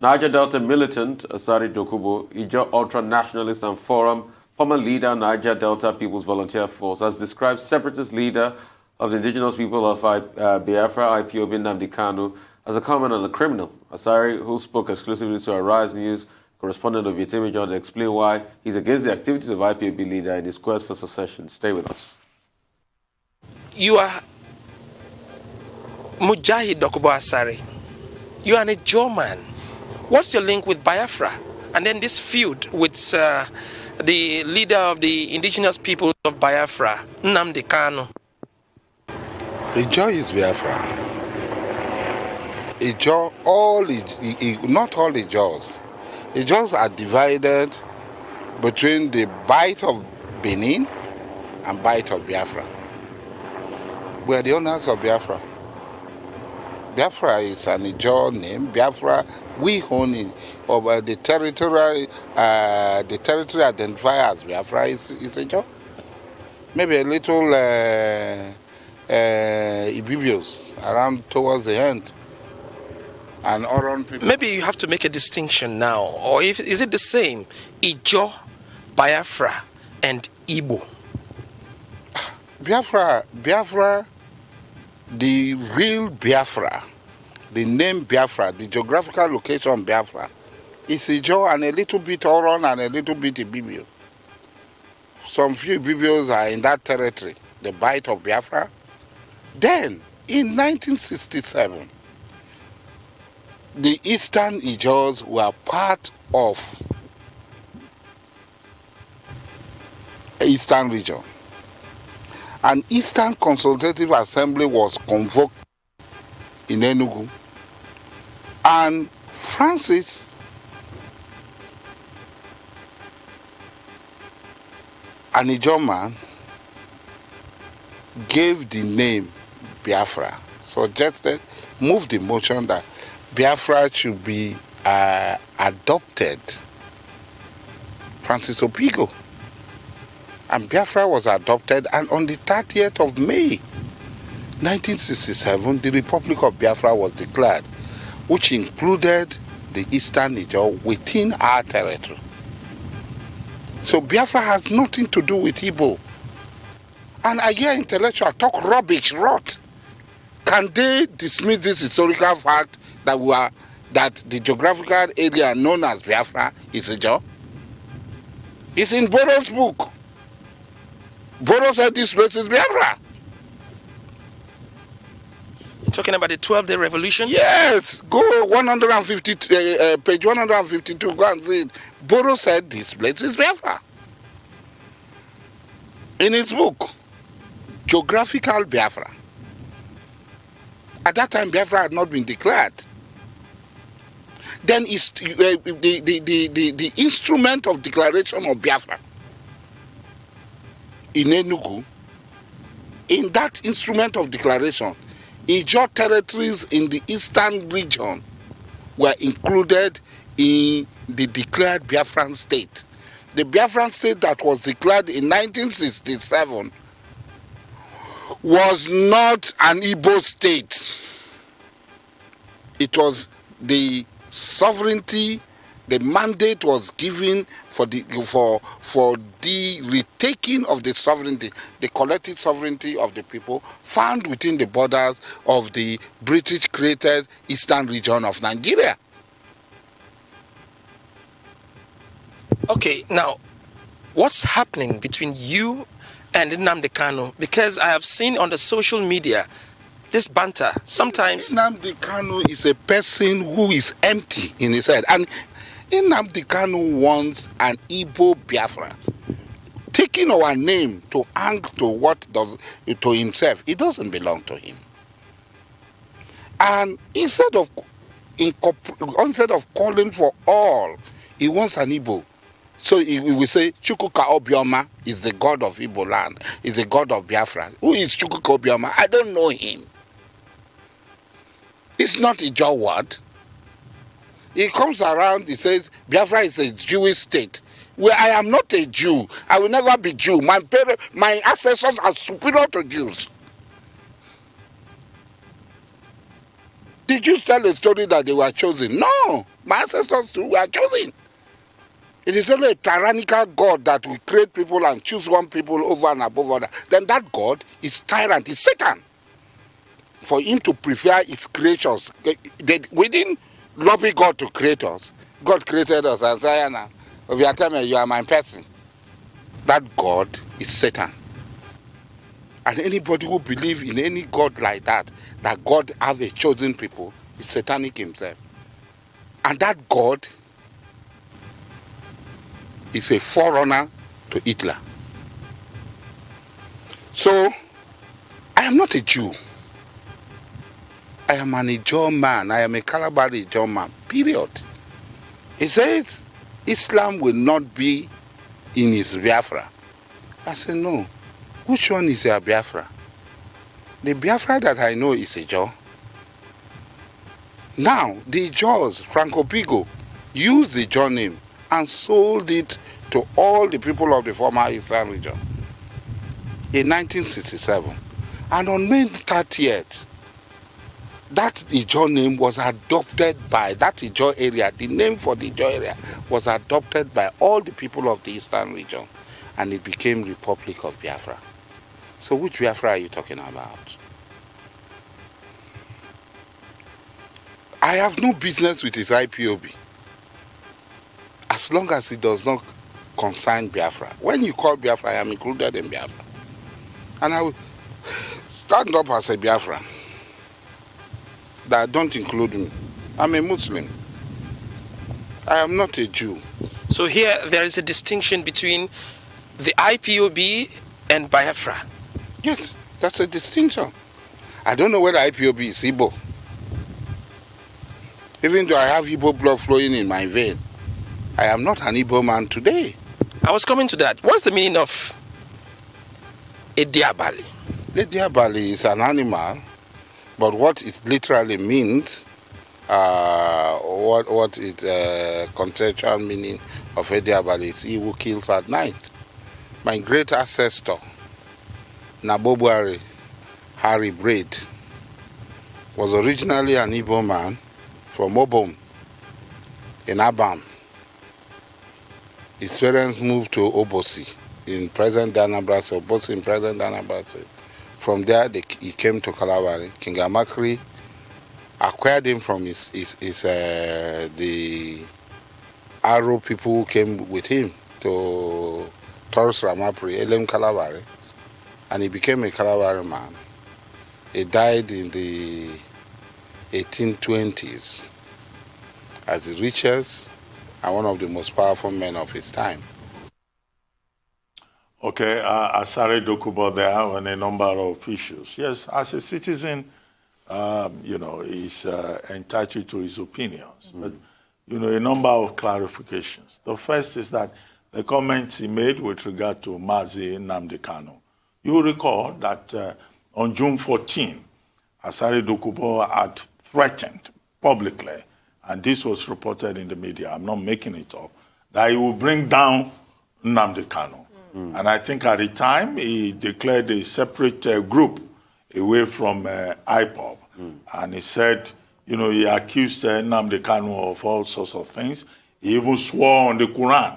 Niger Delta militant Asari Dokubo, Ijo ultra-nationalist and forum, former leader Niger Delta People's Volunteer Force, has described separatist leader of the indigenous people of Biafra, IPOB Nnamdi Kanu, as a common and a criminal. Asari, who spoke exclusively to Arise News, correspondent of Yetimi John, explained why he's against the activities of IPOB leader in his quest for succession. Stay with us. You are Mujahid Dokubo Asari. You are a German. What's your link with Biafra? And then this feud with the leader of the indigenous people of Biafra, Nnamdi Kanu. Ijo is Biafra. Ijo, not all Ijos. Ijos are divided between the Bight of Benin and Bight of Biafra. We are the owners of Biafra. Biafra is an Ijo name. Biafra, we own it. Or the territory identified as Biafra is Ijo. Maybe a little Ibibios around towards the end. And around people. Maybe you have to make a distinction now. Or is it the same? Ijo, Biafra, and Igbo. Biafra, the real Biafra, the name Biafra, the geographical location Biafra, is Ijo and a little bit Oron and a little bit Ibibio. Some few Ibibios are in that territory, the Bight of Biafra. Then, in 1967, the Eastern Ijos were part of Eastern region. An Eastern Consultative Assembly was convoked in Enugu, and Francis an Ijo man gave the name Biafra, suggested, moved the motion that Biafra should be adopted. Francis Opigo. And Biafra was adopted, and on the 30th of May, 1967, the Republic of Biafra was declared, which included the Eastern Ijo within our territory. So Biafra has nothing to do with Igbo. And I hear intellectuals talk rubbish, rot. Can they dismiss this historical fact that the geographical area known as Biafra is Ijo? It's in Boro's book. Boro said this place is Biafra. You're talking about the 12-day revolution? Yes, go 150, page 152, go and see it. Boro said this place is Biafra. In his book, Geographical Biafra. At that time, Biafra had not been declared. Then the instrument of declaration of Biafra in Enugu, in that instrument of declaration, Ijo territories in the eastern region were included in the declared Biafran state. The Biafran state that was declared in 1967 was not an Igbo state. It was the sovereignty, the mandate was given for the retaking of the sovereignty, the collective sovereignty of the people found within the borders of the British-created eastern region of Nigeria. Okay, now, what's happening between you and Nnamdi Kanu? Because I have seen on the social media this banter. Sometimes Nnamdi Kanu is a person who is empty in his head, and Nnamdi Kanu wants an Igbo Biafra. Taking our name to hang to to himself, it doesn't belong to him. And instead of calling for all, he wants an Igbo. So he will say, Chukwuka Obioma is the god of Igbo land, is the god of Biafra. Who is Chukwuka Obioma? I don't know him. It's not a Ijo word. He comes around, he says, Biafra is a Jewish state. Well, I am not a Jew. I will never be Jew. My ancestors are superior to Jews. Did you tell a story that they were chosen? No. My ancestors too were chosen. It is only a tyrannical God that will create people and choose one people over and above other. Then that God is tyrant, is Satan. For him to prefer his creatures, we didn't lobby God to create us. God created us and said, now, if you are telling me you are my person, that God is Satan. And anybody who believes in any God like that God has a chosen people, is satanic himself. And that God is a forerunner to Hitler. So, I am not a Jew. I am an Ijaw man. I am a Calabar Ijaw man. Period. He says Islam will not be in his Biafra. I said, no. Which one is your Biafra? The Biafra that I know is Ijaw. Now, the Ijaws, Franco Pigo, used the Ijaw name and sold it to all the people of the former Eastern region in 1967. And on May 30th, that Ijaw name was adopted by that Ijaw area. The name for the Ijaw area was adopted by all the people of the Eastern region, and it became Republic of Biafra. So which Biafra are you talking about? I have no business with his IPOB as long as it does not concern Biafra. When you call Biafra, I am included in Biafra. And I will stand up as a Biafran. That don't include me. I'm a Muslim. I am not a Jew. So here there is a distinction between the IPOB and Biafra. Yes, that's a distinction. I don't know whether IPOB is Igbo. Even though I have Igbo blood flowing in my vein, I am not an Igbo man today. I was coming to that. What's the meaning of a diabali? The diabali is an animal, but what it literally means, what it contextual meaning of a diabali is he who kills at night. My great ancestor, Nabobwari Harry Braid, was originally an Igbo man from Obom in Abam. His parents moved to Obosi in present Anambra State, Obosi in present Anambra State. From there, he came to Kalabari. King Amakri acquired him from the Aro people who came with him to Taurus Ramapri, Elem Kalabari, and he became a Kalabari man. He died in the 1820s as the richest and one of the most powerful men of his time. Okay, Asari Dokubo there on a number of issues. Yes, as a citizen, he's entitled to his opinions. But, a number of clarifications. The first is that the comments he made with regard to Mazi Nnamdi Kanu. You recall that on June 14, Asari Dokubo had threatened publicly, and this was reported in the media, I'm not making it up, that he will bring down Nnamdi Kanu. And I think at the time, he declared a separate group away from IPOB. And he said, he accused Nnamdi Kanu of all sorts of things. He even swore on the Quran.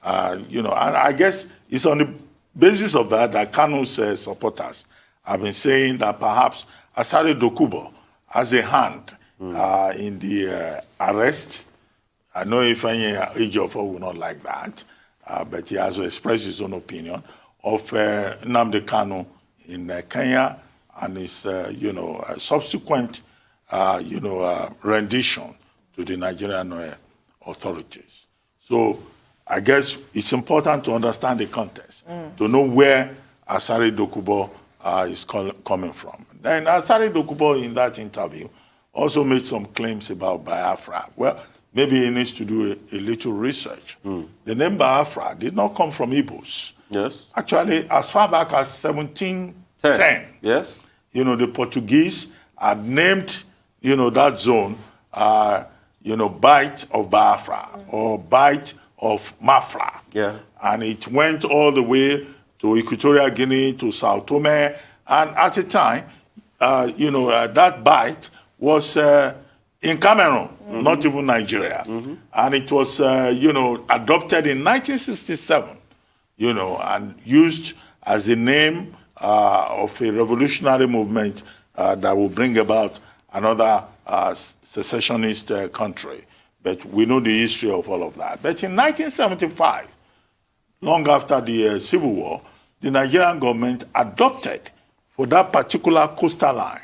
And I guess it's on the basis of that Kanu's supporters have been saying that perhaps Asari Dokubo has a hand in the arrest. I know if any Ejiofor will not like that. But he has expressed his own opinion of Nnamdi Kanu in Kenya and his, subsequent, rendition to the Nigerian authorities. So I guess it's important to understand the context, to know where Asari Dokubo is coming from. Then Asari Dokubo in that interview also made some claims about Biafra. Well, maybe he needs to do a little research. The name Biafra did not come from Igbos. Yes. Actually, as far back as 1710, yes, the Portuguese had named, that zone, Bight of Biafra or Bight of Mafra. Yeah. And it went all the way to Equatorial Guinea, to Sao Tome, and at the time, that Bight was in Cameroon, not even Nigeria. And it was, adopted in 1967, and used as a name of a revolutionary movement that will bring about another secessionist country. But we know the history of all of that. But in 1975, long after the Civil War, the Nigerian government adopted for that particular coastal line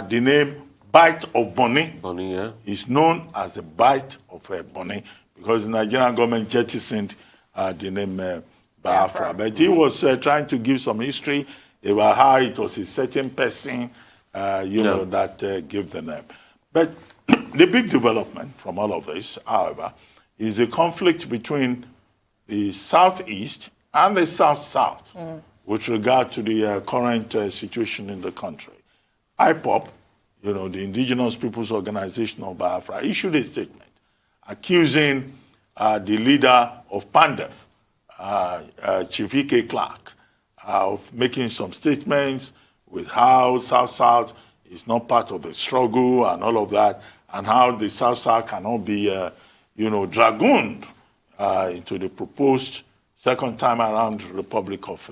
the name Bight of Bonny. Bonny, yeah. It's known as the Bight of Bonny because the Nigerian government jettisoned the name Biafra. But he was trying to give some history about how it was a certain person, that gave the name. But the big development from all of this, however, is a conflict between the Southeast and the South-South with regard to the current situation in the country. IPOB, the Indigenous Peoples Organization of Biafra, issued a statement accusing the leader of PANDEF, Chief Ike Clark, of making some statements with how South-South is not part of the struggle and all of that, and how the South-South cannot be, dragooned into the proposed second time around Republic of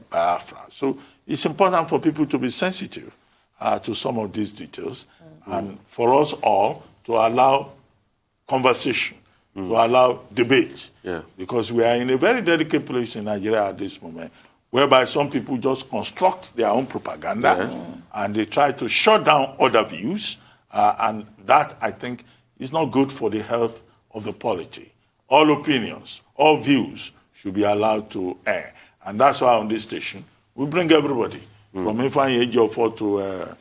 Biafra. So it's important for people to be sensitive to some of these details, and for us all to allow conversation, to allow debate, because we are in a very delicate place in Nigeria at this moment, whereby some people just construct their own propaganda and they try to shut down other views, and that, I think, is not good for the health of the polity. All opinions, all views should be allowed to air. And that's why on this station, we bring everybody, from Ifeanyi Ejiofor to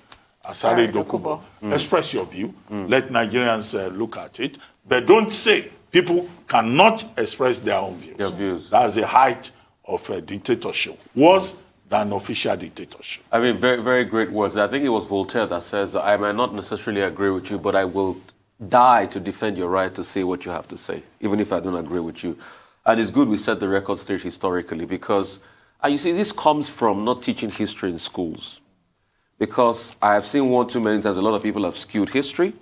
Asari Dokubo. Express your view. Let Nigerians look at it. But don't say people cannot express their own views. Their views. That's the height of a dictatorship. Worse than official dictatorship. I mean, very, very great words. I think it was Voltaire that says, I might not necessarily agree with you, but I will die to defend your right to say what you have to say, even if I don't agree with you. And it's good we set the record straight historically, because, you see, this comes from not teaching history in schools. Because I have seen one too many times, a lot of people have skewed history.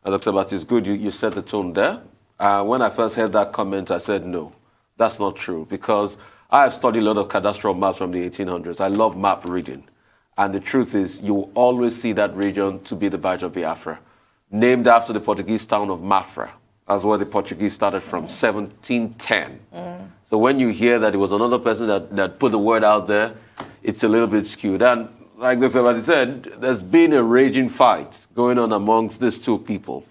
And Dr. Bat, it's good you set the tone there. When I first heard that comment, I said, no, that's not true. Because I have studied a lot of cadastral maps from the 1800s. I love map reading. And the truth is, you will always see that region to be the Bight of Biafra, named after the Portuguese town of Mafra. That's where the Portuguese started from, 1710. So when you hear that it was another person that put the word out there, it's a little bit skewed. And like Dr. Bati said, there's been a raging fight going on amongst these two people.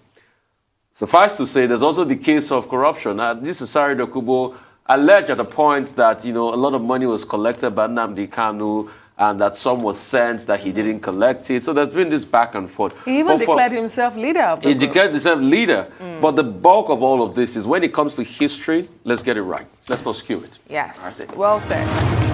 Suffice to say, there's also the case of corruption. This Asari Dokubo alleged at a point that, a lot of money was collected by Nnamdi Kanu, and that some was sent that he didn't collect it. So there's been this back and forth. He even declared himself leader of the group. He declared himself leader. But the bulk of all of this is when it comes to history, let's get it right. Let's not skew it. Yes, well said.